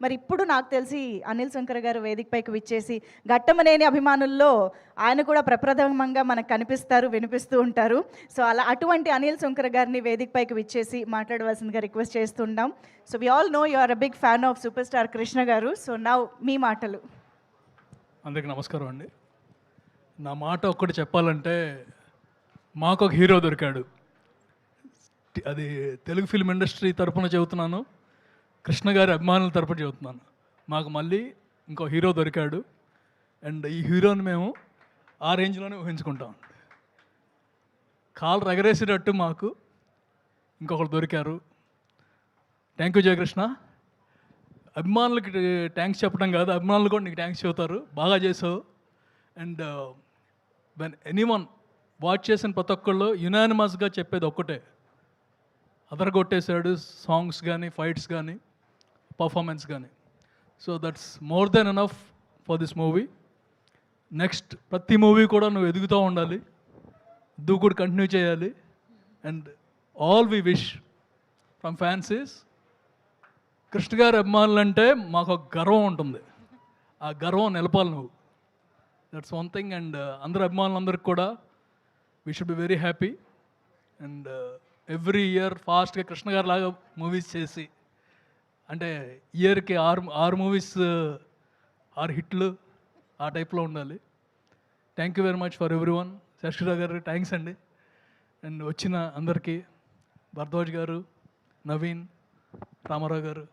మరి ఇప్పుడు నాకు తెలిసి అనిల్ శంకర్ గారు వేదికపైకి విచ్చేసి ఘట్టమనేని అభిమానుల్లో ఆయన కూడా ప్రప్రథమంగా మనకు కనిపిస్తారు, వినిపిస్తూ ఉంటారు. సో అటువంటి అనిల్ శంకర్ గారిని వేదికపైకి విచ్చేసి మాట్లాడవలసిందిగా రిక్వెస్ట్ చేస్తున్నాం. So we all know you are a big fan of super star Krishna garu. So now మీ మాటలు. అందరికీ నమస్కారం అండి. నా మాట ఒక్కటి చెప్పాలంటే, మాకు ఒక హీరో దొరికాడు. అది తెలుగు ఫిల్మ్ ఇండస్ట్రీ తరపున చెబుతున్నాను, కృష్ణ గారి అభిమానుల తరపున చెబుతున్నాను. మాకు మళ్ళీ ఇంకో హీరో దొరికాడు. అండ్ ఈ హీరోని మేము ఆ రేంజ్లోనే ఊహించుకుంటాం. కాలు రగరేసేటట్టు మాకు ఇంకొకరు దొరికారు. Thank you Jayakrishna. అభిమానులకి థ్యాంక్స్ చెప్పడం కాదు, అభిమానులు కూడా నీకు థ్యాంక్స్ చెబుతారు. బాగా చేసావు. అండ్ వెన్ ఎనీవన్ వాచ్ చేసిన ప్రతి ఒక్కళ్ళు యునానిమస్గా చెప్పేది ఒక్కటే, అదరగొట్టేశాడు సాంగ్స్ కానీ, ఫైట్స్ కానీ, పర్ఫార్మెన్స్ కానీ. So that's more than enough for this movie. Next ప్రతి మూవీ కూడా నువ్వు ఎదుగుతూ ఉండాలి, దూకుడు కంటిన్యూ చేయాలి. And all we wish from fans is, Krishna గారి అభిమానులు అంటే మాకు ఒక గర్వం ఉంటుంది. ఆ గర్వం నిలపాలి నువ్వు. That's one thing. అండ్ అందరు అభిమానులందరికీ కూడా we should be very happy. And every year ఫాస్ట్గా కృష్ణ గారి లాగా మూవీస్ చేసి, అంటే ఇయర్కి ఆరు మూవీస్, 6 హిట్లు, ఆ టైప్లో ఉండాలి. Thank you very much for everyone. Shashirao గారు థ్యాంక్స్ అండి. అండ్ వచ్చిన అందరికీ, భరద్వాజ్ గారు, నవీన్, రామారావు గారు,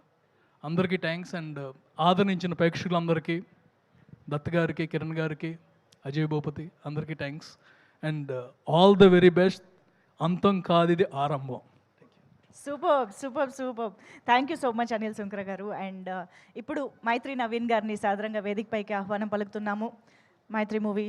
అందరికీ థ్యాంక్స్. అండ్ ఆదరించిన ప్రేక్షకులందరికీ, దత్ గారికి, కిరణ్ గారికి, అజయ్ భూపతి, అందరికీ thanks. And all the very best. అంతం కాదు ఇది ఆరంభం. Super super super. Thank you so much Anil Shankar గారు. అండ్ ఇప్పుడు మైత్రి నవీన్ గారిని సాదరంగా వేదికపైకి ఆహ్వానం పలుకుతున్నాము. మైత్రి మూవీ